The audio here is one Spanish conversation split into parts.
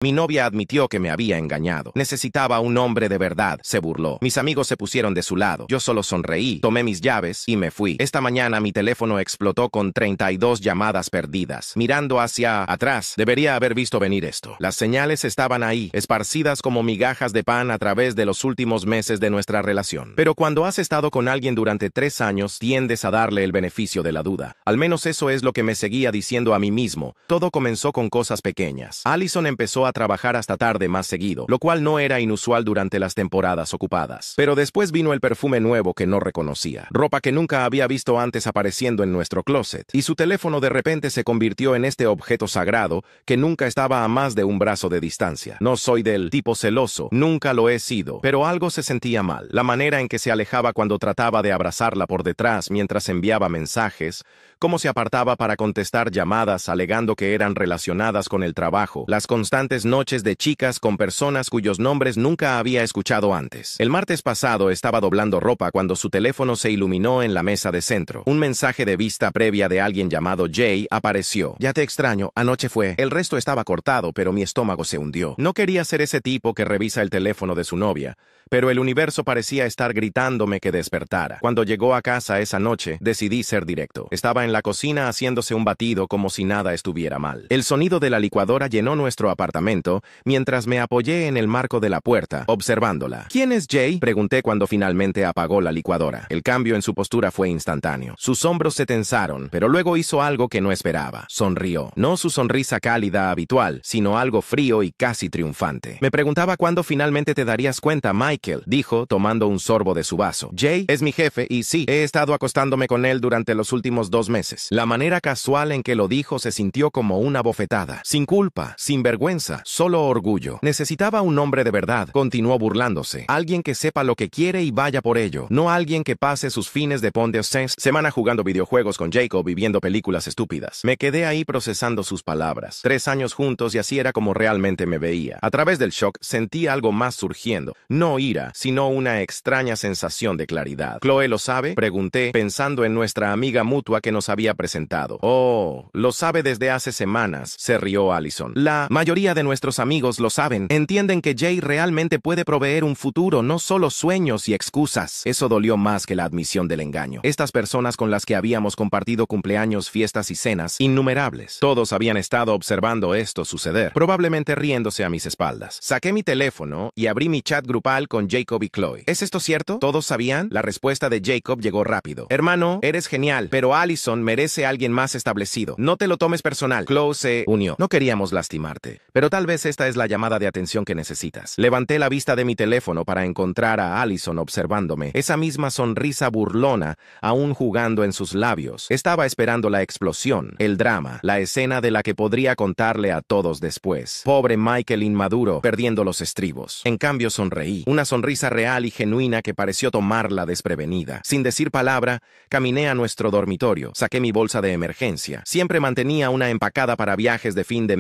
Mi novia admitió que me había engañado. Necesitaba un hombre de verdad, se burló. Mis amigos se pusieron de su lado. Yo solo sonreí, tomé mis llaves y me fui. Esta mañana mi teléfono explotó con 32 llamadas perdidas. Mirando hacia atrás, debería haber visto venir esto. Las señales estaban ahí, esparcidas como migajas de pan a través de los últimos meses de nuestra relación. Pero cuando has estado con alguien durante 3 años, tiendes a darle el beneficio de la duda. Al menos eso es lo que me seguía diciendo a mí mismo. Todo comenzó con cosas pequeñas. Allison empezó a trabajar hasta tarde más seguido, lo cual no era inusual durante las temporadas ocupadas. Pero después vino el perfume nuevo que no reconocía, ropa que nunca había visto antes apareciendo en nuestro closet, y su teléfono de repente se convirtió en este objeto sagrado que nunca estaba a más de un brazo de distancia. No soy del tipo celoso, nunca lo he sido, pero algo se sentía mal. La manera en que se alejaba cuando trataba de abrazarla por detrás mientras enviaba mensajes, cómo se apartaba para contestar llamadas alegando que eran relacionadas con el trabajo, las constantes noches de chicas con personas cuyos nombres nunca había escuchado antes. El martes pasado estaba doblando ropa cuando su teléfono se iluminó en la mesa de centro. Un mensaje de vista previa de alguien llamado Jay apareció. Ya te extraño, anoche fue. El resto estaba cortado, pero mi estómago se hundió. No quería ser ese tipo que revisa el teléfono de su novia, pero el universo parecía estar gritándome que despertara. Cuando llegó a casa esa noche, decidí ser directo. Estaba en la cocina haciéndose un batido como si nada estuviera mal. El sonido de la licuadora llenó nuestro apartamento mientras me apoyé en el marco de la puerta, observándola. ¿Quién es Jay?, pregunté cuando finalmente apagó la licuadora. El cambio en su postura fue instantáneo. Sus hombros se tensaron, pero luego hizo algo que no esperaba. Sonrió. No su sonrisa cálida habitual, sino algo frío y casi triunfante. Me preguntaba cuándo finalmente te darías cuenta, Michael, dijo, tomando un sorbo de su vaso. Jay es mi jefe y sí, he estado acostándome con él durante los últimos 2 meses. La manera casual en que lo dijo se sintió como una bofetada. Sin culpa, sin vergüenza, solo orgullo. Necesitaba un hombre de verdad, continuó burlándose. Alguien que sepa lo que quiere y vaya por ello. No alguien que pase sus fines de semana jugando videojuegos con Jacob y viendo películas estúpidas. Me quedé ahí procesando sus palabras. 3 años juntos y así era como realmente me veía. A través del shock sentí algo más surgiendo. No ira, sino una extraña sensación de claridad. ¿Chloe lo sabe?, pregunté, pensando en nuestra amiga mutua que nos había presentado. Oh, lo sabe desde hace semanas, se rió Allison. La mayoría de nuestros amigos lo saben. Entienden que Jay realmente puede proveer un futuro, no solo sueños y excusas. Eso dolió más que la admisión del engaño. Estas personas con las que habíamos compartido cumpleaños, fiestas y cenas, innumerables. Todos habían estado observando esto suceder, probablemente riéndose a mis espaldas. Saqué mi teléfono y abrí mi chat grupal con Jacob y Chloe. ¿Es esto cierto? ¿Todos sabían? La respuesta de Jacob llegó rápido. Hermano, eres genial, pero Allison merece a alguien más establecido. No te lo tomes personal. Chloe se unió. No queríamos lastimarte, pero tal vez esta es la llamada de atención que necesitas. Levanté la vista de mi teléfono para encontrar a Allison observándome. Esa misma sonrisa burlona, aún jugando en sus labios. Estaba esperando la explosión, el drama, la escena de la que podría contarle a todos después. Pobre Michael inmaduro, perdiendo los estribos. En cambio sonreí. Una sonrisa real y genuina que pareció tomarla desprevenida. Sin decir palabra, caminé a nuestro dormitorio. Saqué mi bolsa de emergencia. Siempre mantenía una empacada para viajes de fin de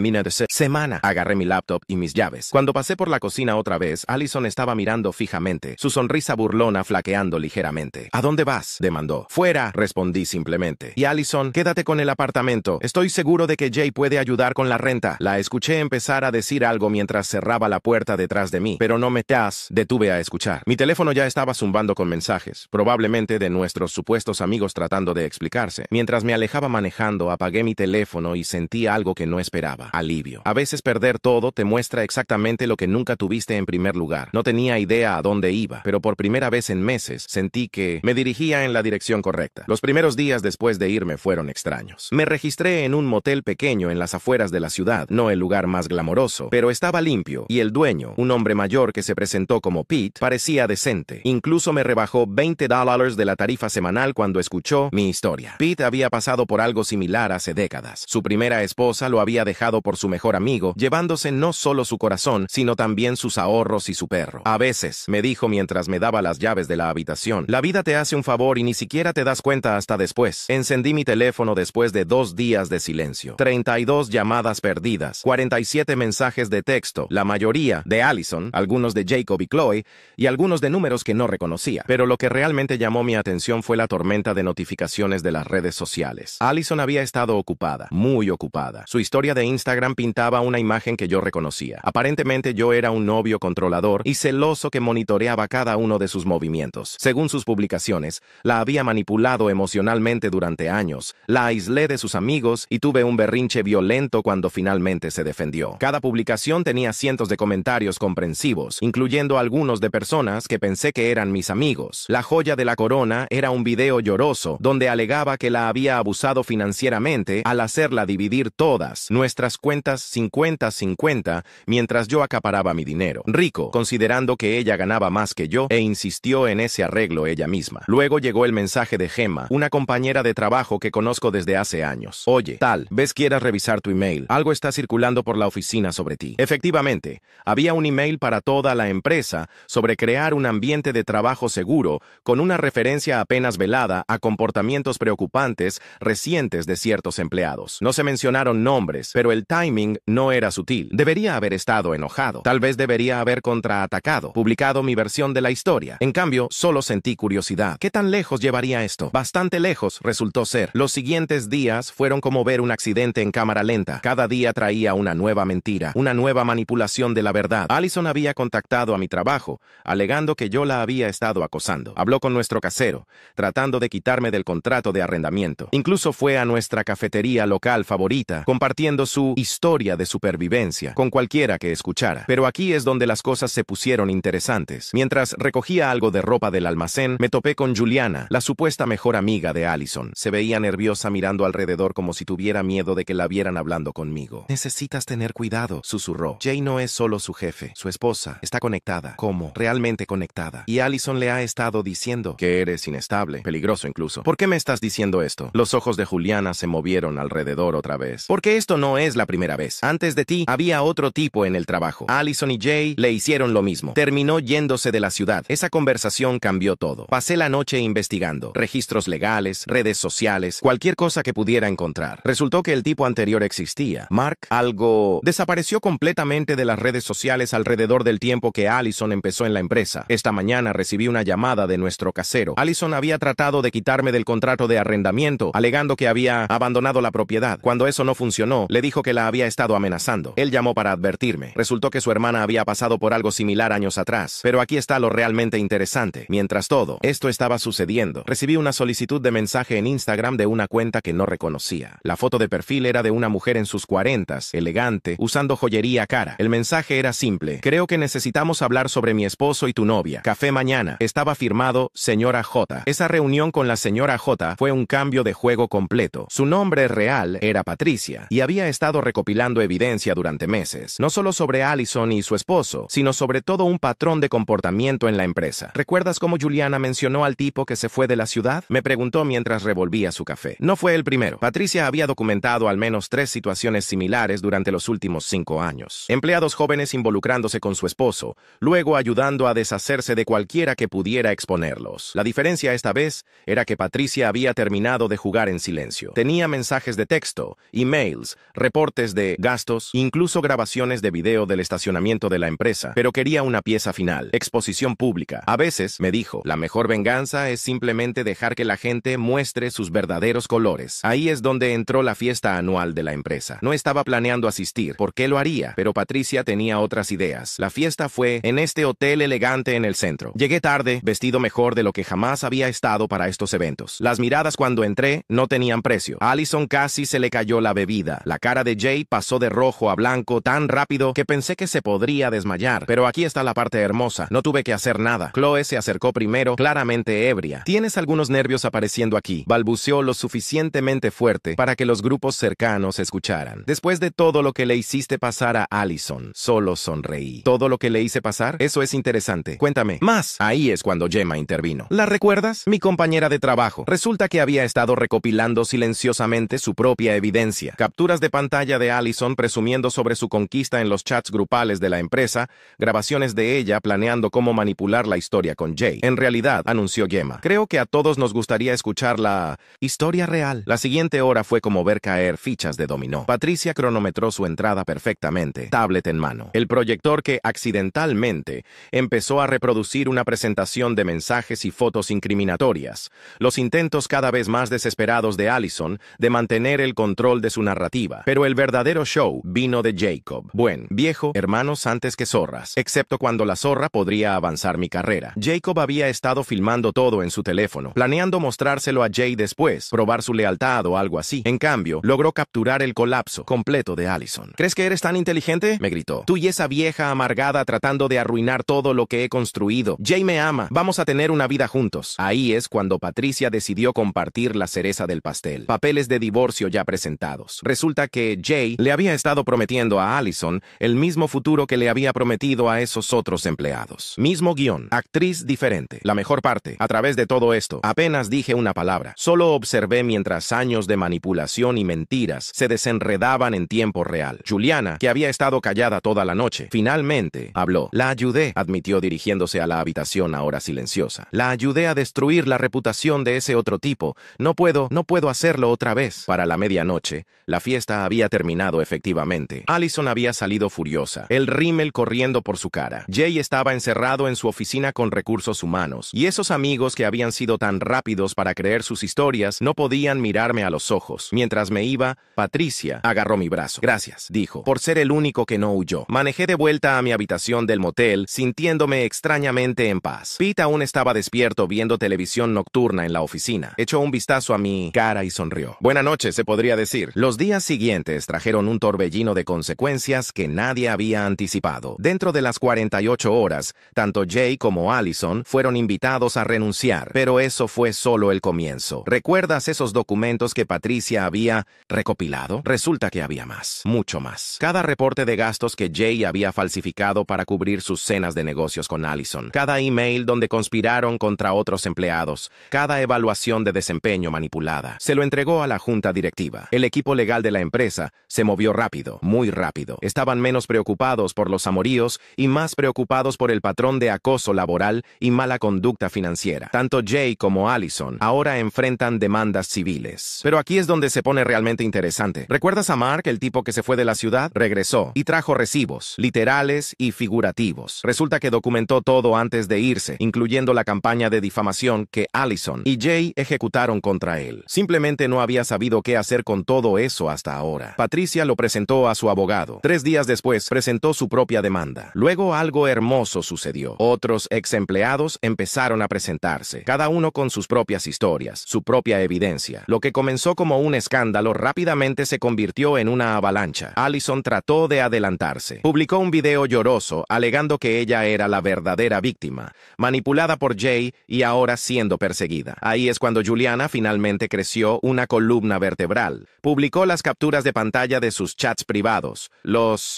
semana. Agarré mi laptop y mis llaves. Cuando pasé por la cocina otra vez, Allison estaba mirando fijamente, su sonrisa burlona flaqueando ligeramente. ¿A dónde vas?, demandó. Fuera, respondí simplemente. Y Allison, quédate con el apartamento. Estoy seguro de que Jay puede ayudar con la renta. La escuché empezar a decir algo mientras cerraba la puerta detrás de mí, pero no me detuve a escuchar. Mi teléfono ya estaba zumbando con mensajes, probablemente de nuestros supuestos amigos tratando de explicarse. Mientras me alejaba manejando, apagué mi teléfono y sentí algo que no esperaba. Alivio. A veces perder todo te muestra exactamente lo que nunca tuviste en primer lugar. No tenía idea a dónde iba, pero por primera vez en meses sentí que me dirigía en la dirección correcta. Los primeros días después de irme fueron extraños. Me registré en un motel pequeño en las afueras de la ciudad, no el lugar más glamoroso, pero estaba limpio, y el dueño, un hombre mayor que se presentó como Pete, parecía decente. Incluso me rebajó $20 de la tarifa semanal cuando escuchó mi historia. Pete había pasado por algo similar hace décadas. Su primera esposa lo había dejado por su mejor amigo, llevándose no solo su corazón, sino también sus ahorros y su perro. A veces, me dijo mientras me daba las llaves de la habitación, la vida te hace un favor y ni siquiera te das cuenta hasta después. Encendí mi teléfono después de 2 días de silencio. 32 llamadas perdidas, 47 mensajes de texto, la mayoría de Allison, algunos de Jacob y Chloe, y algunos de números que no reconocía. Pero lo que realmente llamó mi atención fue la tormenta de notificaciones de las redes sociales. Allison había estado ocupada, muy ocupada. Su historia de Instagram pintaba una imagen imagen que yo reconocía. Aparentemente yo era un novio controlador y celoso que monitoreaba cada uno de sus movimientos. Según sus publicaciones, la había manipulado emocionalmente durante años, la aislé de sus amigos y tuve un berrinche violento cuando finalmente se defendió. Cada publicación tenía cientos de comentarios comprensivos, incluyendo algunos de personas que pensé que eran mis amigos. La joya de la corona era un video lloroso donde alegaba que la había abusado financieramente al hacerla dividir todas nuestras cuentas 50-50 mientras yo acaparaba mi dinero. Rico, considerando que ella ganaba más que yo, e insistió en ese arreglo ella misma. Luego llegó el mensaje de Gemma, una compañera de trabajo que conozco desde hace años. Oye, tal, ¿ves quieras revisar tu email? Algo está circulando por la oficina sobre ti. Efectivamente, había un email para toda la empresa sobre crear un ambiente de trabajo seguro con una referencia apenas velada a comportamientos preocupantes recientes de ciertos empleados. No se mencionaron nombres, pero el timing no era sutil. Debería haber estado enojado. Tal vez debería haber contraatacado, publicado mi versión de la historia. En cambio, solo sentí curiosidad. ¿Qué tan lejos llevaría esto? Bastante lejos resultó ser. Los siguientes días fueron como ver un accidente en cámara lenta. Cada día traía una nueva mentira, una nueva manipulación de la verdad. Allison había contactado a mi trabajo, alegando que yo la había estado acosando. Habló con nuestro casero, tratando de quitarme del contrato de arrendamiento. Incluso fue a nuestra cafetería local favorita, compartiendo su historia de supervivencia con cualquiera que escuchara. Pero aquí es donde las cosas se pusieron interesantes. Mientras recogía algo de ropa del almacén, me topé con Juliana, la supuesta mejor amiga de Allison. Se veía nerviosa mirando alrededor como si tuviera miedo de que la vieran hablando conmigo. Necesitas tener cuidado, susurró. Jay no es solo su jefe, su esposa. Está conectada. ¿Cómo? Realmente conectada. Y Allison le ha estado diciendo que eres inestable, peligroso incluso. ¿Por qué me estás diciendo esto? Los ojos de Juliana se movieron alrededor otra vez. Porque esto no es la primera vez. Antes de ti, había otro tipo en el trabajo. Allison y Jay le hicieron lo mismo. Terminó yéndose de la ciudad. Esa conversación cambió todo. Pasé la noche investigando. Registros legales, redes sociales, cualquier cosa que pudiera encontrar. Resultó que el tipo anterior existía. Mark, algo desapareció completamente de las redes sociales alrededor del tiempo que Allison empezó en la empresa. Esta mañana recibí una llamada de nuestro casero. Allison había tratado de quitarme del contrato de arrendamiento, alegando que había abandonado la propiedad. Cuando eso no funcionó, le dijo que la había estado amenazando. Él llamó para advertirme. Resultó que su hermana había pasado por algo similar años atrás. Pero aquí está lo realmente interesante. Mientras todo esto estaba sucediendo, recibí una solicitud de mensaje en Instagram de una cuenta que no reconocía. La foto de perfil era de una mujer en sus 40s, elegante, usando joyería cara. El mensaje era simple. Creo que necesitamos hablar sobre mi esposo y tu novia. Café mañana. Estaba firmado Señora J. Esa reunión con la señora J fue un cambio de juego completo. Su nombre real era Patricia y había estado recopilando evidencia durante meses, no solo sobre Allison y su esposo, sino sobre todo un patrón de comportamiento en la empresa. ¿Recuerdas cómo Juliana mencionó al tipo que se fue de la ciudad? Me preguntó mientras revolvía su café. No fue el primero. Patricia había documentado al menos 3 situaciones similares durante los últimos 5 años. Empleados jóvenes involucrándose con su esposo, luego ayudando a deshacerse de cualquiera que pudiera exponerlos. La diferencia esta vez era que Patricia había terminado de jugar en silencio. Tenía mensajes de texto, emails, reportes de gastos, incluso grabaciones de video del estacionamiento de la empresa, pero quería una pieza final, exposición pública. A veces, me dijo, la mejor venganza es simplemente dejar que la gente muestre sus verdaderos colores. Ahí es donde entró la fiesta anual de la empresa. No estaba planeando asistir. ¿Por qué lo haría? Pero Patricia tenía otras ideas. La fiesta fue en este hotel elegante en el centro. Llegué tarde, vestido mejor de lo que jamás había estado para estos eventos. Las miradas cuando entré no tenían precio. A Allison casi se le cayó la bebida. La cara de Jay pasó de rojo a blanco tan rápido que pensé que se podría desmayar. Pero aquí está la parte hermosa. No tuve que hacer nada. Chloe se acercó primero, claramente ebria. Tienes algunos nervios apareciendo aquí. Balbuceó lo suficientemente fuerte para que los grupos cercanos escucharan. Después de todo lo que le hiciste pasar a Allison, solo sonreí. ¿Todo lo que le hice pasar? Eso es interesante. Cuéntame más. Ahí es cuando Gemma intervino. ¿La recuerdas? Mi compañera de trabajo. Resulta que había estado recopilando silenciosamente su propia evidencia. Capturas de pantalla de Allison presumiendo sobre su conquista en los chats grupales de la empresa, grabaciones de ella planeando cómo manipular la historia con Jay. En realidad, anunció Gemma, creo que a todos nos gustaría escuchar la historia real. La siguiente hora fue como ver caer fichas de dominó. Patricia cronometró su entrada perfectamente, tablet en mano. El proyector que accidentalmente empezó a reproducir una presentación de mensajes y fotos incriminatorias. Los intentos cada vez más desesperados de Allison de mantener el control de su narrativa. Pero el verdadero show vino destino de Jacob. Buen, viejo, hermanos antes que zorras, excepto cuando la zorra podría avanzar mi carrera. Jacob había estado filmando todo en su teléfono, planeando mostrárselo a Jay después, probar su lealtad o algo así. En cambio, logró capturar el colapso completo de Allison. ¿Crees que eres tan inteligente?, me gritó. Tú y esa vieja amargada tratando de arruinar todo lo que he construido. Jay me ama. Vamos a tener una vida juntos. Ahí es cuando Patricia decidió compartir la cereza del pastel. Papeles de divorcio ya presentados. Resulta que Jay le había estado prometiendo a Allison el mismo futuro que le había prometido a esos otros empleados. Mismo guión, actriz diferente. La mejor parte, a través de todo esto, apenas dije una palabra. Solo observé mientras años de manipulación y mentiras se desenredaban en tiempo real. Juliana, que había estado callada toda la noche, finalmente habló. La ayudé, admitió dirigiéndose a la habitación ahora silenciosa. La ayudé a destruir la reputación de ese otro tipo. No puedo hacerlo otra vez. Para la medianoche, la fiesta había terminado efectivamente. Allison había salido furiosa, el rímel corriendo por su cara. Jay estaba encerrado en su oficina con recursos humanos, y esos amigos que habían sido tan rápidos para creer sus historias no podían mirarme a los ojos. Mientras me iba, Patricia agarró mi brazo. Gracias, dijo, por ser el único que no huyó. Manejé de vuelta a mi habitación del motel, sintiéndome extrañamente en paz. Pete aún estaba despierto viendo televisión nocturna en la oficina. Echó un vistazo a mi cara y sonrió. Buena noche, se podría decir. Los días siguientes trajeron un torbellino de consecuencias que nadie había anticipado. Dentro de las 48 horas, tanto Jay como Allison fueron invitados a renunciar, pero eso fue solo el comienzo. ¿Recuerdas esos documentos que Patricia había recopilado? Resulta que había más, mucho más. Cada reporte de gastos que Jay había falsificado para cubrir sus cenas de negocios con Allison, cada email donde conspiraron contra otros empleados, cada evaluación de desempeño manipulada. Se lo entregó a la junta directiva. El equipo legal de la empresa se movió rápido, muy rápido. Estaban menos preocupados por los amoríos y más preocupados por el patrón de acoso laboral y mala conducta financiera. Tanto Jay como Allison ahora enfrentan demandas civiles. Pero aquí es donde se pone realmente interesante. ¿Recuerdas a Mark, el tipo que se fue de la ciudad? Regresó y trajo recibos, literales y figurativos. Resulta que documentó todo antes de irse, incluyendo la campaña de difamación que Allison y Jay ejecutaron contra él. Simplemente no había sabido qué hacer con todo eso hasta ahora. Patricia lo presentó a su abogado. 3 días después, presentó su propia demanda. Luego algo hermoso sucedió. Otros ex empleados empezaron a presentarse, cada uno con sus propias historias, su propia evidencia. Lo que comenzó como un escándalo rápidamente se convirtió en una avalancha. Allison trató de adelantarse. Publicó un video lloroso, alegando que ella era la verdadera víctima, manipulada por Jay y ahora siendo perseguida. Ahí es cuando Juliana finalmente creció una columna vertebral. Publicó las capturas de pantalla de sus chats privados,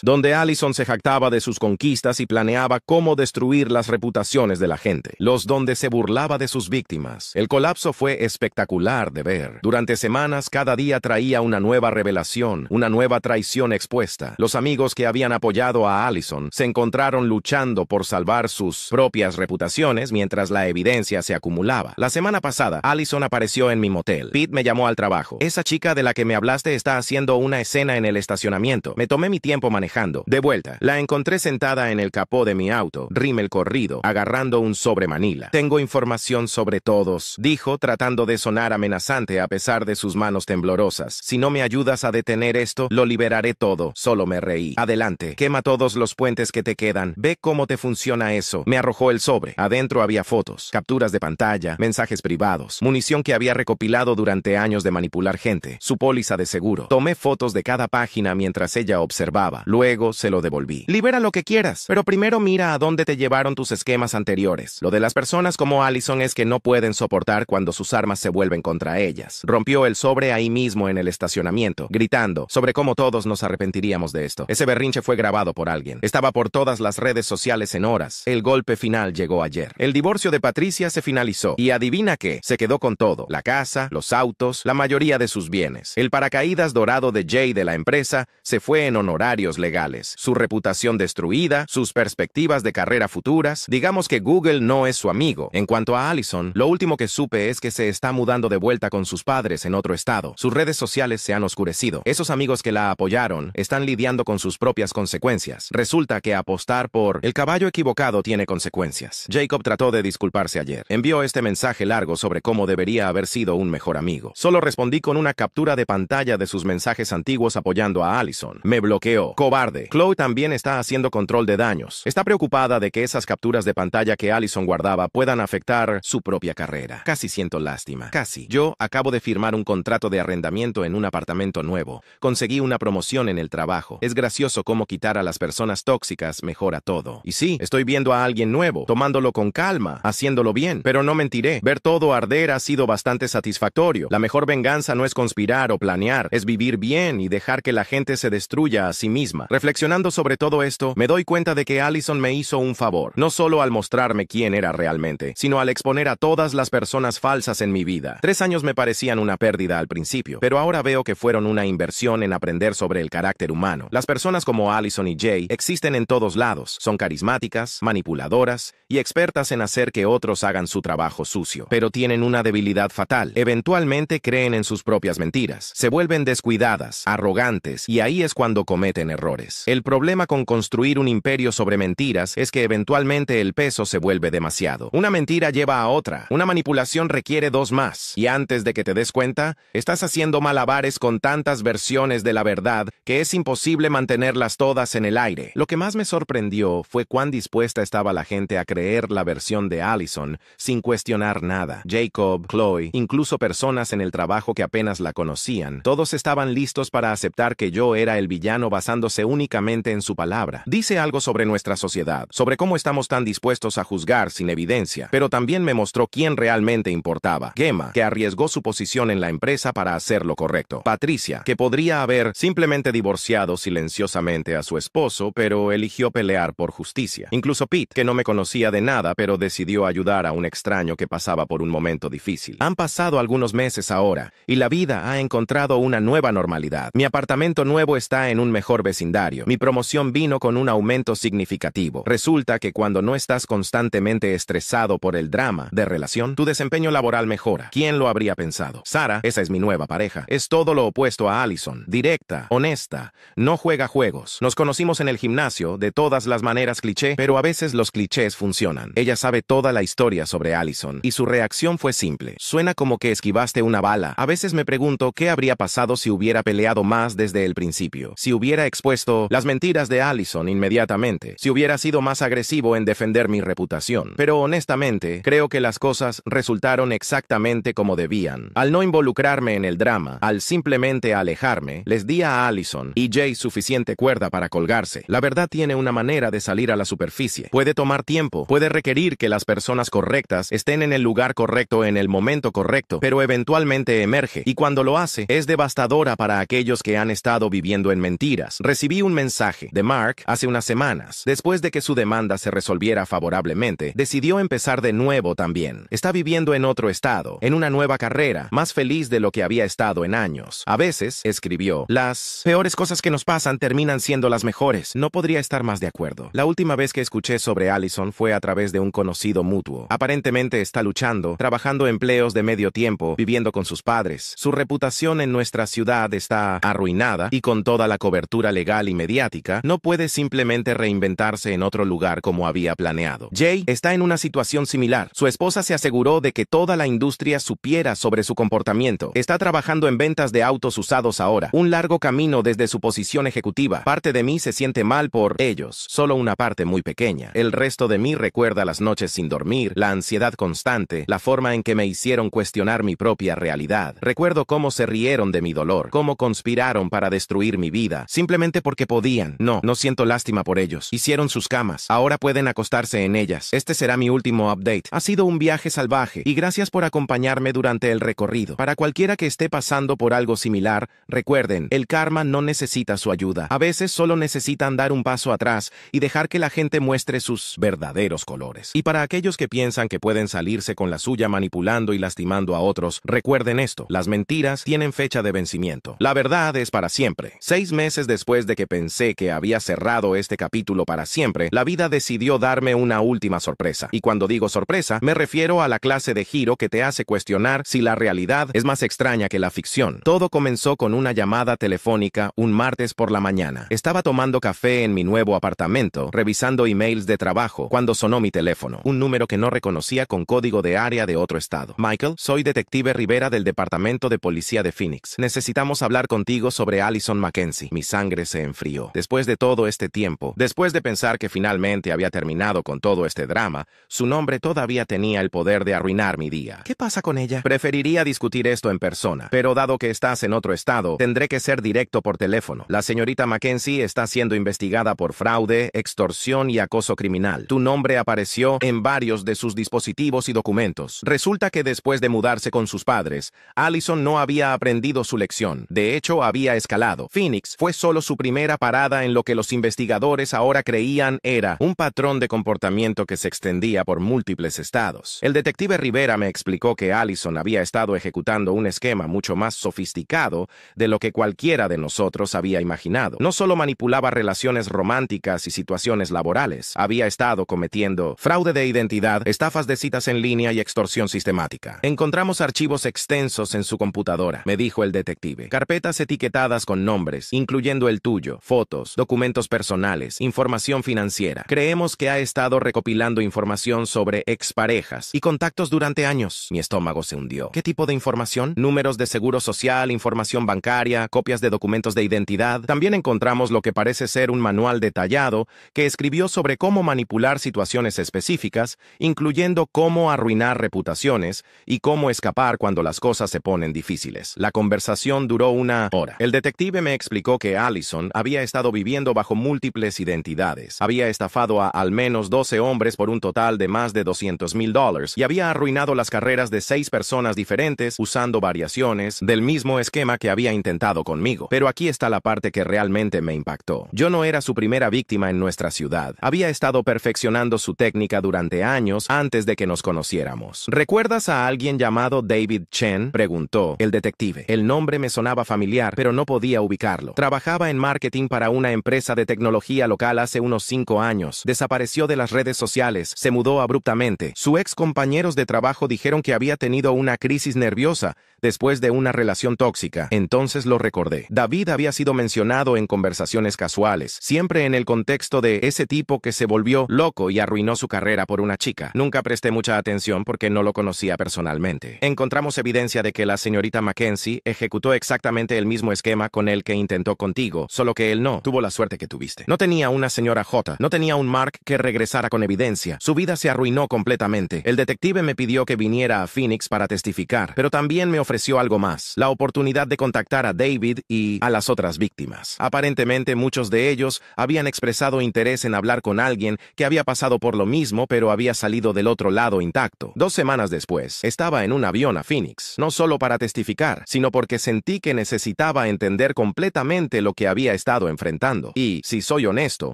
donde Allison se jactaba de sus conquistas y planeaba cómo destruir las reputaciones de la gente, donde se burlaba de sus víctimas. El colapso fue espectacular de ver. Durante semanas, cada día traía una nueva revelación, una nueva traición expuesta. Los amigos que habían apoyado a Allison se encontraron luchando por salvar sus propias reputaciones mientras la evidencia se acumulaba. La semana pasada, Allison apareció en mi motel. Pete me llamó al trabajo. Esa chica de la que me hablaste está haciendo una escena en el estacionamiento. Me tomé mi tiempo manejando. De vuelta, la encontré sentada en el capó de mi auto, rímel corrido, agarrando un sobre Manila. Tengo información sobre todos, dijo, tratando de sonar amenazante a pesar de sus manos temblorosas. Si no me ayudas a detener esto, lo liberaré todo. Solo me reí. Adelante, quema todos los puentes que te quedan. Ve cómo te funciona eso. Me arrojó el sobre. Adentro había fotos, capturas de pantalla, mensajes privados, munición que había recopilado durante años de manipular gente, su póliza de seguro. Tomé fotos de cada página mientras ella observaba. Luego se lo devolví. Libera lo que quieras, pero primero mira a dónde te llevaron tus esquemas anteriores. Lo de las personas como Allison es que no pueden soportar cuando sus armas se vuelven contra ellas. Rompió el sobre ahí mismo en el estacionamiento, gritando sobre cómo todos nos arrepentiríamos de esto. Ese berrinche fue grabado por alguien. Estaba por todas las redes sociales en horas. El golpe final llegó ayer. El divorcio de Patricia se finalizó. Y adivina qué, se quedó con todo. La casa, los autos, la mayoría de sus bienes. El paracaídas dorado de Jay de la empresa se fue en honorarios legales. Su reputación destruida, sus perspectivas de carrera futuras. Digamos que Google no es su amigo. En cuanto a Allison, lo último que supe es que se está mudando de vuelta con sus padres en otro estado. Sus redes sociales se han oscurecido. Esos amigos que la apoyaron están lidiando con sus propias consecuencias. Resulta que apostar por el caballo equivocado tiene consecuencias. Jacob trató de disculparse ayer. Envió este mensaje largo sobre cómo debería haber sido un mejor amigo. Solo respondí con una captura de pantalla de sus mensajes antiguos apoyando a Allison. Allison. Me bloqueó. Cobarde. Chloe también está haciendo control de daños. Está preocupada de que esas capturas de pantalla que Allison guardaba puedan afectar su propia carrera. Casi siento lástima. Casi. Yo acabo de firmar un contrato de arrendamiento en un apartamento nuevo. Conseguí una promoción en el trabajo. Es gracioso cómo quitar a las personas tóxicas mejora todo. Y sí, estoy viendo a alguien nuevo, tomándolo con calma, haciéndolo bien. Pero no mentiré. Ver todo arder ha sido bastante satisfactorio. La mejor venganza no es conspirar o planear, es vivir bien y dejar que la gente se destruya a sí misma. Reflexionando sobre todo esto, me doy cuenta de que Allison me hizo un favor, no solo al mostrarme quién era realmente, sino al exponer a todas las personas falsas en mi vida. 3 años me parecían una pérdida al principio, pero ahora veo que fueron una inversión en aprender sobre el carácter humano. Las personas como Allison y Jay existen en todos lados, son carismáticas, manipuladoras y expertas en hacer que otros hagan su trabajo sucio, pero tienen una debilidad fatal. Eventualmente creen en sus propias mentiras, se vuelven descuidadas, arrogantes, y ahí es cuando cometen errores. El problema con construir un imperio sobre mentiras es que eventualmente el peso se vuelve demasiado. Una mentira lleva a otra, una manipulación requiere 2 más, y antes de que te des cuenta, estás haciendo malabares con tantas versiones de la verdad que es imposible mantenerlas todas en el aire. Lo que más me sorprendió fue cuán dispuesta estaba la gente a creer la versión de Allison sin cuestionar nada. Jacob, Chloe, incluso personas en el trabajo que apenas la conocían, todos estaban listos para aceptar que yo era el villano basándose únicamente en su palabra. Dice algo sobre nuestra sociedad, sobre cómo estamos tan dispuestos a juzgar sin evidencia, pero también me mostró quién realmente importaba. Gemma, que arriesgó su posición en la empresa para hacer lo correcto. Patricia, que podría haber simplemente divorciado silenciosamente a su esposo, pero eligió pelear por justicia. Incluso Pete, que no me conocía de nada, pero decidió ayudar a un extraño que pasaba por un momento difícil. Han pasado algunos meses ahora, y la vida ha encontrado una nueva normalidad. Mi apartamento nuevo está en un mejor vecindario. Mi promoción vino con un aumento significativo. Resulta que cuando no estás constantemente estresado por el drama de relación, tu desempeño laboral mejora. ¿Quién lo habría pensado? Sara, esa es mi nueva pareja, es todo lo opuesto a Allison. Directa, honesta, no juega juegos. Nos conocimos en el gimnasio, de todas las maneras cliché, pero a veces los clichés funcionan. Ella sabe toda la historia sobre Allison, y su reacción fue simple. Suena como que esquivaste una bala. A veces me pregunto qué habría pasado si hubiera peleado más desde el principio, si hubiera expuesto las mentiras de Allison inmediatamente, si hubiera sido más agresivo en defender mi reputación. Pero honestamente, creo que las cosas resultaron exactamente como debían. Al no involucrarme en el drama, al simplemente alejarme, les di a Allison y Jay suficiente cuerda para colgarse. La verdad tiene una manera de salir a la superficie. Puede tomar tiempo, puede requerir que las personas correctas estén en el lugar correcto en el momento correcto, pero eventualmente emerge, y cuando lo hace, es devastadora para aquellos que han estado viviendo en mentiras. Recibí un mensaje de Mark hace unas semanas. Después de que su demanda se resolviera favorablemente, decidió empezar de nuevo también. Está viviendo en otro estado, en una nueva carrera, más feliz de lo que había estado en años. A veces, escribió, las peores cosas que nos pasan terminan siendo las mejores. No podría estar más de acuerdo. La última vez que escuché sobre Allison fue a través de un conocido mutuo. Aparentemente está luchando, trabajando empleos de medio tiempo, viviendo con sus padres. Su reputación en nuestra ciudad está arruinada y con toda la cobertura legal y mediática, no puede simplemente reinventarse en otro lugar como había planeado. Jay está en una situación similar. Su esposa se aseguró de que toda la industria supiera sobre su comportamiento. Está trabajando en ventas de autos usados ahora. Un largo camino desde su posición ejecutiva. Parte de mí se siente mal por ellos, solo una parte muy pequeña. El resto de mí recuerda las noches sin dormir, la ansiedad constante, la forma en que me hicieron cuestionar mi propia realidad. Recuerdo cómo se rieron de mi dolor, cómo conspiraron para destruir mi vida, simplemente porque podían. No siento lástima por ellos. Hicieron sus camas, ahora pueden acostarse en ellas. Este será mi último update. Ha sido un viaje salvaje, y gracias por acompañarme durante el recorrido. Para cualquiera que esté pasando por algo similar, recuerden, el karma no necesita su ayuda. A veces solo necesitan dar un paso atrás y dejar que la gente muestre sus verdaderos colores. Y para aquellos que piensan que pueden salirse con la suya manipulando y lastimando a otros, recuerden esto, las mentiras tienen fecha de vencimiento. La verdad es para siempre. 6 meses después de que pensé que había cerrado este capítulo para siempre, la vida decidió darme una última sorpresa. Y cuando digo sorpresa, me refiero a la clase de giro que te hace cuestionar si la realidad es más extraña que la ficción. Todo comenzó con una llamada telefónica un martes por la mañana. Estaba tomando café en mi nuevo apartamento, revisando emails de trabajo, cuando sonó mi teléfono. Un número que no reconocía con código de área de otro estado. Michael, soy detective Rivera del Departamento de Policía de Phoenix. Necesitamos hablar contigo sobre Allison Mackenzie. Mi sangre se enfrió. Después de todo este tiempo, después de pensar que finalmente había terminado con todo este drama, su nombre todavía tenía el poder de arruinar mi día. ¿Qué pasa con ella? Preferiría discutir esto en persona, pero dado que estás en otro estado, tendré que ser directo por teléfono. La señorita Mackenzie está siendo investigada por fraude, extorsión y acoso criminal. Tu nombre apareció en varios de sus dispositivos y documentos. Resulta que después de mudarse con sus padres, Allison no había aprendido su lección. De hecho, había escalado. Phoenix fue solo su primera parada en lo que los investigadores ahora creían era un patrón de comportamiento que se extendía por múltiples estados. El detective Rivera me explicó que Allison había estado ejecutando un esquema mucho más sofisticado de lo que cualquiera de nosotros había imaginado. No solo manipulaba relaciones románticas y situaciones laborales, había estado cometiendo fraude de identidad, estafas de citas en línea y extorsión sistemática. Encontramos archivos extensos en su computadora, me dijo el detective. Carpetas etiquetadas con nombres, incluyendo el tuyo, fotos, documentos personales, información financiera. Creemos que ha estado recopilando información sobre exparejas y contactos durante años. Mi estómago se hundió. ¿Qué tipo de información? Números de seguro social, información bancaria, copias de documentos de identidad. También encontramos lo que parece ser un manual detallado que escribió sobre cómo manipular situaciones específicas, incluyendo cómo arruinar reputaciones y cómo escapar cuando las cosas se ponen difíciles. La conversación duró una hora. El detective me explicó que Allison había estado viviendo bajo múltiples identidades. Había estafado a al menos 12 hombres por un total de más de $200,000 y había arruinado las carreras de 6 personas diferentes usando variaciones del mismo esquema que había intentado conmigo. Pero aquí está la parte que realmente me impactó. Yo no era su primera víctima en nuestra ciudad. Había estado perfeccionando su técnica durante años antes de que nos conociéramos. ¿Recuerdas a alguien llamado David Chen?, preguntó el detective. El nombre me sonaba familiar, pero no podía ubicarlo. Trabajaba en marketing para una empresa de tecnología local hace unos 5 años. Desapareció de las redes sociales, se mudó abruptamente. Sus ex compañeros de trabajo dijeron que había tenido una crisis nerviosa después de una relación tóxica. Entonces lo recordé. David había sido mencionado en conversaciones casuales, siempre en el contexto de ese tipo que se volvió loco y arruinó su carrera por una chica. Nunca presté mucha atención porque no lo conocía personalmente. Encontramos evidencia de que la señorita Mackenzie ejecutó exactamente el mismo esquema con el que intentó contigo, solo que él no tuvo la suerte que tuviste. No tenía una señora J, no tenía un Mark que regresara con evidencia. Su vida se arruinó completamente. El detective me pidió que viniera a Phoenix para testificar, pero también me ofreció algo más, la oportunidad de contactar a David y a las otras víctimas. Aparentemente muchos de ellos habían expresado interés en hablar con alguien que había pasado por lo mismo, pero había salido del otro lado intacto. 2 semanas después, estaba en un avión a Phoenix, no solo para testificar, sino porque sentí que necesitaba entender completamente lo que había estado enfrentando. Y, si soy honesto,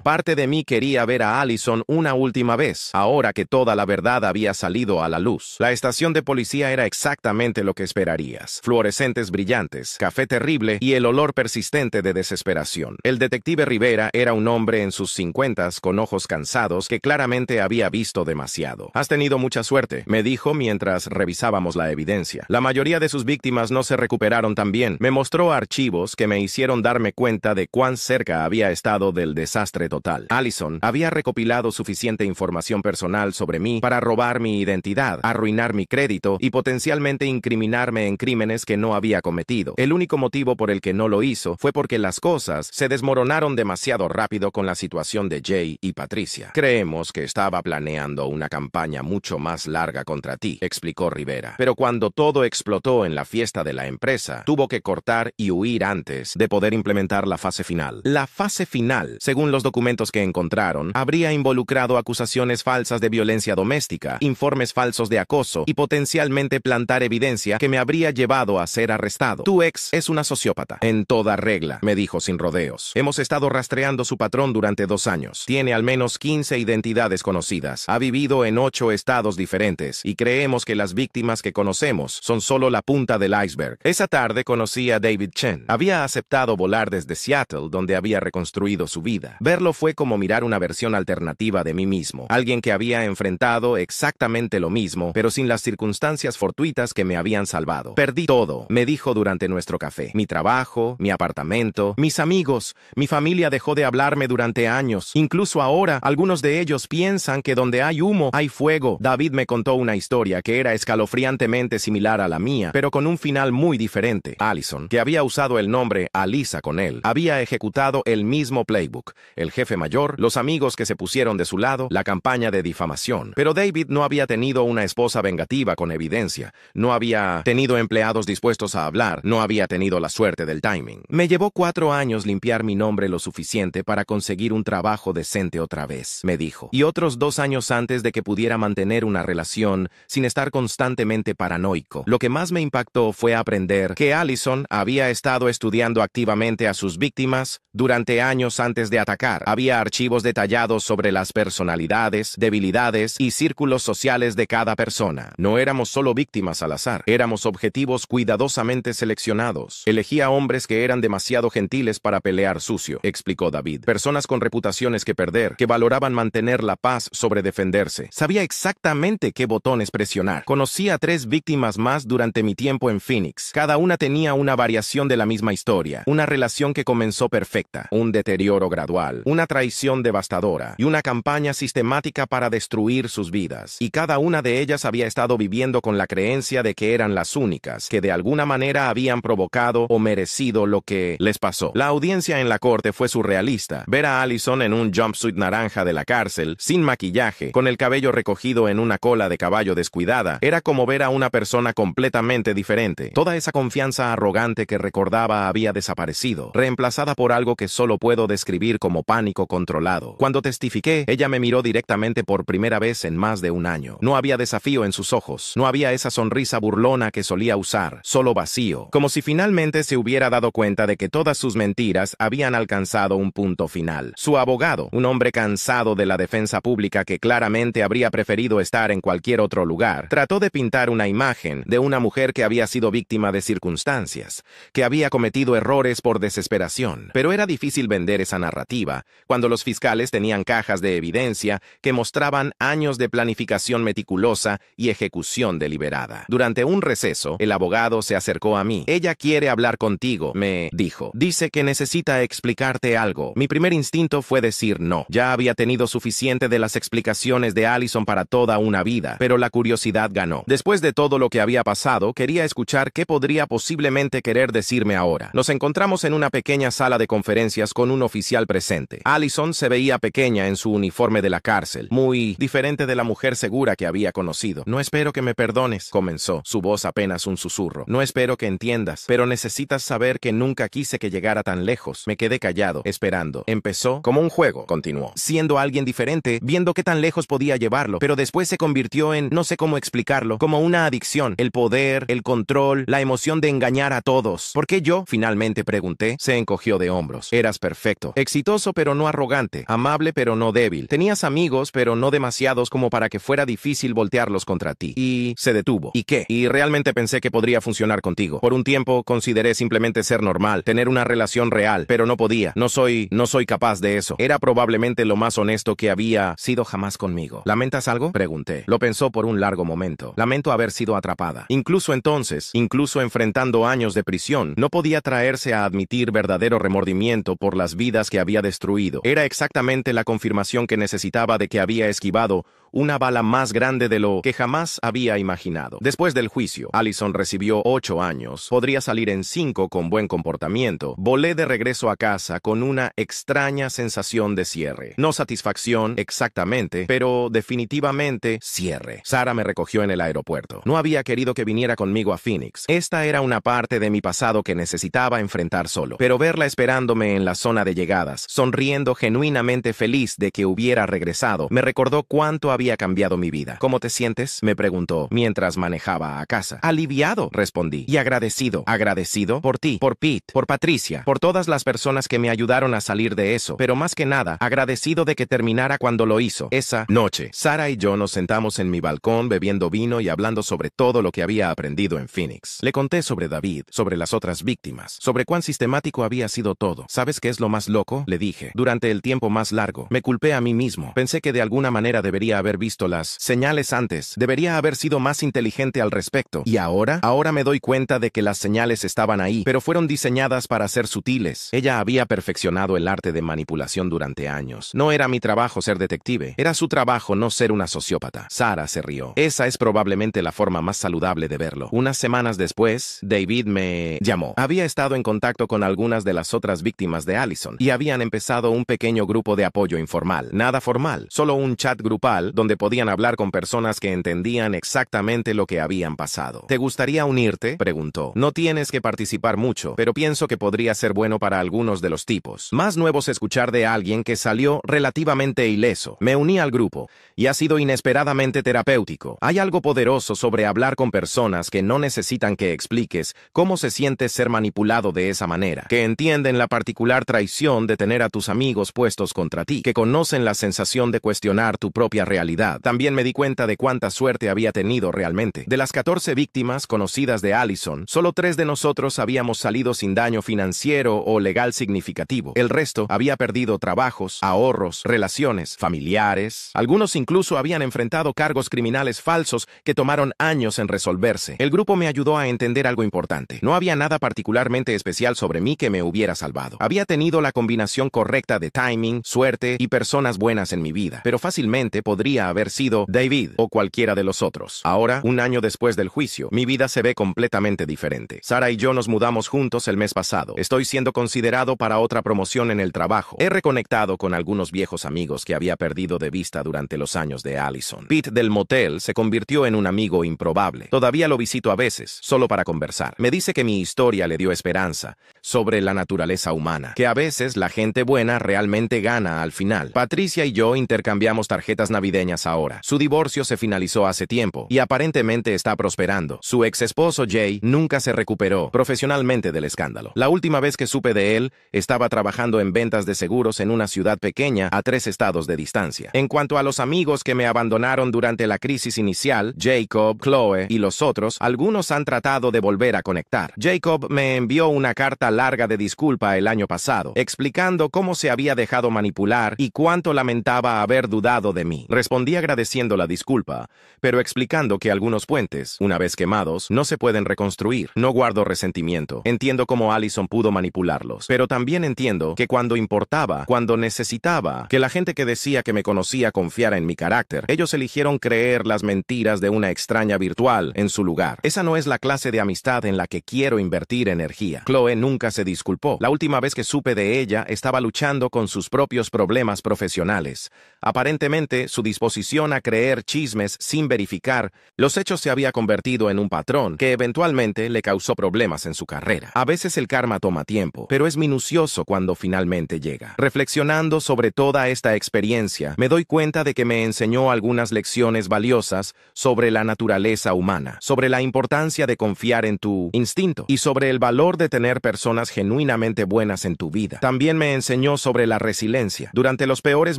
parte de mí quería ver a Allison una última vez, ahora que toda la verdad había salido a la luz. La estación de policía era exactamente lo que esperarías. Fluorescentes brillantes, café terrible y el olor persistente de desesperación. El detective Rivera era un hombre en sus 50s con ojos cansados que claramente había visto demasiado. Has tenido mucha suerte, me dijo mientras revisábamos la evidencia. La mayoría de sus víctimas no se recuperaron tan bien. Me mostró archivos que me hicieron darme cuenta de cuán cerca había estado del desastre total. Allison había recopilado suficiente información personal sobre mí para robar mi identidad, arruinar mi crédito y potencialmente incriminarme en crímenes que no había cometido. El único motivo por el que no lo hizo fue porque las cosas se desmoronaron demasiado rápido con la situación de Jay y Patricia. Creemos que estaba planeando una campaña mucho más larga contra ti, explicó Rivera. Pero cuando todo explotó en la fiesta de la empresa, tuvo que cortar y huir antes de poder implementar la fase final. La fase final, según los documentos que encontraron, habría involucrado acusaciones falsas de violencia doméstica, informes falsos de acoso y potencialmente plantar evidencia que me habría llevado a ser arrestado. Tu ex es una sociópata. En toda regla, me dijo sin rodeos. Hemos estado rastreando su patrón durante 2 años. Tiene al menos 15 identidades conocidas. Ha vivido en 8 estados diferentes y creemos que las víctimas que conocemos son solo la punta del iceberg. Esa tarde conocí a David Chen. Había aceptado volar desde Seattle, donde había reconstruido su vida. Verlo fue como mirar una versión alternativa de mí mismo. Alguien que había enfrentado exactamente lo mismo, pero sin las circunstancias fortuitas que me habían salvado. Perdí todo, me dijo durante nuestro café. Mi trabajo, mi apartamento, mis amigos, mi familia dejó de hablarme durante años. Incluso ahora, algunos de ellos piensan que donde hay humo, hay fuego. David me contó una historia que era escalofriantemente similar a la mía, pero con un final muy diferente. Allison, que había usado el nombre Lisa con él. Había ejecutado el mismo playbook. El jefe mayor, los amigos que se pusieron de su lado, la campaña de difamación. Pero David no había tenido una esposa vengativa con evidencia. No había tenido empleados dispuestos a hablar. No había tenido la suerte del timing. Me llevó 4 años limpiar mi nombre lo suficiente para conseguir un trabajo decente otra vez, me dijo. Y otros 2 años antes de que pudiera mantener una relación sin estar constantemente paranoico. Lo que más me impactó fue aprender que Allison había estado estudiando activamente a sus víctimas durante años antes de atacar. Había archivos detallados sobre las personalidades, debilidades y círculos sociales de cada persona. No éramos solo víctimas al azar, éramos objetivos cuidadosamente seleccionados. Elegía hombres que eran demasiado gentiles para pelear sucio, explicó David. Personas con reputaciones que perder, que valoraban mantener la paz sobre defenderse. Sabía exactamente qué botones presionar. Conocí a 3 víctimas más durante mi tiempo en Phoenix. Cada una tenía una variación de la misma historia. Una relación que comenzó perfecta, un deterioro gradual, una traición devastadora y una campaña sistemática para destruir sus vidas. Y cada una de ellas había estado viviendo con la creencia de que eran las únicas, que de alguna manera habían provocado o merecido lo que les pasó. La audiencia en la corte fue surrealista. Ver a Allison en un jumpsuit naranja de la cárcel, sin maquillaje, con el cabello recogido en una cola de caballo descuidada, era como ver a una persona completamente diferente. Toda esa confianza arrogante que recordaba había desaparecido, reemplazada por algo que solo puedo describir como pánico controlado. Cuando testifiqué, ella me miró directamente por primera vez en más de un año. No había desafío en sus ojos, no había esa sonrisa burlona que solía usar, solo vacío, como si finalmente se hubiera dado cuenta de que todas sus mentiras habían alcanzado un punto final. Su abogado, un hombre cansado de la defensa pública que claramente habría preferido estar en cualquier otro lugar, trató de pintar una imagen de una mujer que había sido víctima de circunstancias, que había cometido errores por desesperación. Pero era difícil vender esa narrativa cuando los fiscales tenían cajas de evidencia que mostraban años de planificación meticulosa y ejecución deliberada. Durante un receso, el abogado se acercó a mí. Ella quiere hablar contigo, me dijo. Dice que necesita explicarte algo. Mi primer instinto fue decir no. Ya había tenido suficiente de las explicaciones de Allison para toda una vida, pero la curiosidad ganó. Después de todo lo que había pasado, quería escuchar qué podría posiblemente querer decirme ahora. Nos encontramos en una pequeña sala de conferencias con un oficial presente. Allison se veía pequeña en su uniforme de la cárcel, muy diferente de la mujer segura que había conocido. No espero que me perdones, comenzó, su voz apenas un susurro. No espero que entiendas, pero necesitas saber que nunca quise que llegara tan lejos. Me quedé callado, esperando. Empezó como un juego, continuó, siendo alguien diferente, viendo qué tan lejos podía llevarlo, pero después se convirtió en, no sé cómo explicarlo, como una adicción. El poder, el control, la emoción de engañar a todos. ¿Por qué yo? Finalmente pregunté. Se encogió de hombros. Eras perfecto. Exitoso pero no arrogante. Amable pero no débil. Tenías amigos pero no demasiados como para que fuera difícil voltearlos contra ti. Y se detuvo. ¿Y qué? Y realmente pensé que podría funcionar contigo. Por un tiempo consideré simplemente ser normal, tener una relación real, pero no podía. No soy capaz de eso. Era probablemente lo más honesto que había sido jamás conmigo. ¿Lamentas algo? Pregunté. Lo pensó por un largo momento. Lamento haber sido atrapada. Incluso entonces, incluso enfrentando años de prisión, no podía traerse a admitir verdadero remordimiento por las vidas que había destruido. Era exactamente la confirmación que necesitaba de que había esquivado una bala más grande de lo que jamás había imaginado. Después del juicio, Allison recibió 8 años. Podría salir en 5 con buen comportamiento. Volé de regreso a casa con una extraña sensación de cierre. No satisfacción exactamente, pero definitivamente cierre. Sarah me recogió en el aeropuerto. No había querido que viniera conmigo a Phoenix. Esta era una parte de mi pasado que necesitaba enfrentar solo. Pero verla esperándome en la zona de llegadas, sonriendo genuinamente feliz de que hubiera regresado, me recordó cuánto había cambiado mi vida. ¿Cómo te sientes?, me preguntó mientras manejaba a casa. Aliviado, respondí, y agradecido. Agradecido por ti, por Pete, por Patricia, por todas las personas que me ayudaron a salir de eso, pero más que nada, agradecido de que terminara cuando lo hizo. Esa noche, Sarah y yo nos sentamos en mi balcón bebiendo vino y hablando sobre todo lo que había aprendido en Phoenix. Le conté sobre David, sobre las otras víctimas, sobre cuán sistemático había sido todo. ¿Sabes qué es lo más loco?, le dije. Durante el tiempo más largo, me culpé a mí mismo. Pensé que de alguna manera debería haber haber visto las señales antes. Debería haber sido más inteligente al respecto. ¿Y ahora? Ahora me doy cuenta de que las señales estaban ahí, pero fueron diseñadas para ser sutiles. Ella había perfeccionado el arte de manipulación durante años. No era mi trabajo ser detective. Era su trabajo no ser una sociópata. Sarah se rió. Esa es probablemente la forma más saludable de verlo. Unas semanas después, David me llamó. Había estado en contacto con algunas de las otras víctimas de Allison y habían empezado un pequeño grupo de apoyo informal. Nada formal, solo un chat grupal donde podían hablar con personas que entendían exactamente lo que habían pasado. ¿Te gustaría unirte?, preguntó. No tienes que participar mucho, pero pienso que podría ser bueno para algunos de los tipos más nuevos escuchar de alguien que salió relativamente ileso. Me uní al grupo y ha sido inesperadamente terapéutico. Hay algo poderoso sobre hablar con personas que no necesitan que expliques cómo se siente ser manipulado de esa manera, que entienden la particular traición de tener a tus amigos puestos contra ti, que conocen la sensación de cuestionar tu propia realidad. También me di cuenta de cuánta suerte había tenido realmente. De las 14 víctimas conocidas de Allison, solo 3 de nosotros habíamos salido sin daño financiero o legal significativo. El resto había perdido trabajos, ahorros, relaciones, familiares. Algunos incluso habían enfrentado cargos criminales falsos que tomaron años en resolverse. El grupo me ayudó a entender algo importante. No había nada particularmente especial sobre mí que me hubiera salvado. Había tenido la combinación correcta de timing, suerte y personas buenas en mi vida, pero fácilmente podría haber sido David o cualquiera de los otros. Ahora, un año después del juicio, mi vida se ve completamente diferente. Sarah y yo nos mudamos juntos el mes pasado. Estoy siendo considerado para otra promoción en el trabajo. He reconectado con algunos viejos amigos que había perdido de vista durante los años de Allison. Pete del motel se convirtió en un amigo improbable. Todavía lo visito a veces, solo para conversar. Me dice que mi historia le dio esperanza sobre la naturaleza humana, que a veces la gente buena realmente gana al final. Patricia y yo intercambiamos tarjetas navideñas ahora. Su divorcio se finalizó hace tiempo y aparentemente está prosperando. Su ex esposo Jay nunca se recuperó profesionalmente del escándalo. La última vez que supe de él, estaba trabajando en ventas de seguros en una ciudad pequeña a 3 estados de distancia. En cuanto a los amigos que me abandonaron durante la crisis inicial, Jacob, Chloe y los otros, algunos han tratado de volver a conectar. Jacob me envió una carta larga de disculpa el año pasado, explicando cómo se había dejado manipular y cuánto lamentaba haber dudado de mí. Respondí agradeciendo la disculpa, pero explicando que algunos puentes, una vez quemados, no se pueden reconstruir. No guardo resentimiento. Entiendo cómo Allison pudo manipularlos, pero también entiendo que cuando importaba, cuando necesitaba que la gente que decía que me conocía confiara en mi carácter, ellos eligieron creer las mentiras de una extraña virtual en su lugar. Esa no es la clase de amistad en la que quiero invertir energía. Chloe nunca se disculpó. La última vez que supe de ella, estaba luchando con sus propios problemas profesionales. Aparentemente, su disposición a creer chismes sin verificar los hechos se había convertido en un patrón que eventualmente le causó problemas en su carrera. A veces el karma toma tiempo, pero es minucioso cuando finalmente llega. Reflexionando sobre toda esta experiencia, me doy cuenta de que me enseñó algunas lecciones valiosas sobre la naturaleza humana, sobre la importancia de confiar en tu instinto y sobre el valor de tener personas genuinamente buenas en tu vida. También me enseñó sobre la resiliencia. Durante los peores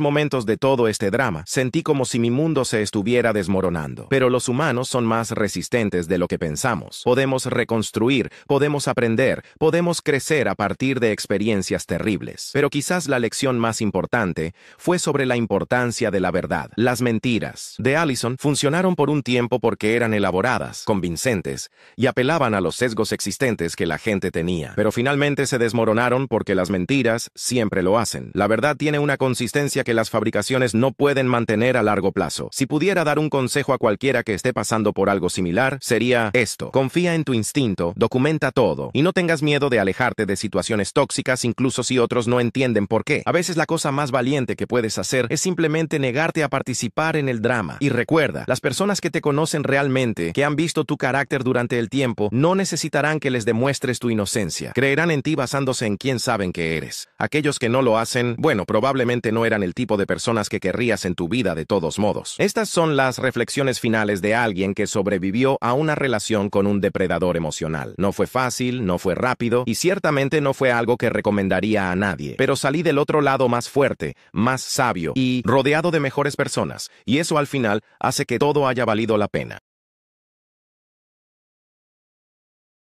momentos de todo este drama, sentí como si mi mundo se estuviera desmoronando. Pero los humanos son más resistentes de lo que pensamos. Podemos reconstruir, podemos aprender, podemos crecer a partir de experiencias terribles. Pero quizás la lección más importante fue sobre la importancia de la verdad. Las mentiras de Allison funcionaron por un tiempo porque eran elaboradas, convincentes, y apelaban a los sesgos existentes que la gente tenía. Pero finalmente se desmoronaron porque las mentiras siempre lo hacen. La verdad tiene una consistencia que las fabricaciones no pueden mantener a largo plazo. Si pudiera dar un consejo a cualquiera que esté pasando por algo similar, sería esto: confía en tu instinto, documenta todo, y no tengas miedo de alejarte de situaciones tóxicas incluso si otros no entienden por qué. A veces la cosa más valiente que puedes hacer es simplemente negarte a participar en el drama. Y recuerda, las personas que te conocen realmente, que han visto tu carácter durante el tiempo, no necesitarán que les demuestres tu inocencia. Creerán en ti basándose en quién saben que eres. Aquellos que no lo hacen, bueno, probablemente no eran el tipo de personas que querrías en tu vida de todos modos. Estas son las reflexiones finales de alguien que sobrevivió a una relación con un depredador emocional. No fue fácil, no fue rápido y ciertamente no fue algo que recomendaría a nadie. Pero salí del otro lado más fuerte, más sabio y rodeado de mejores personas. Y eso al final hace que todo haya valido la pena.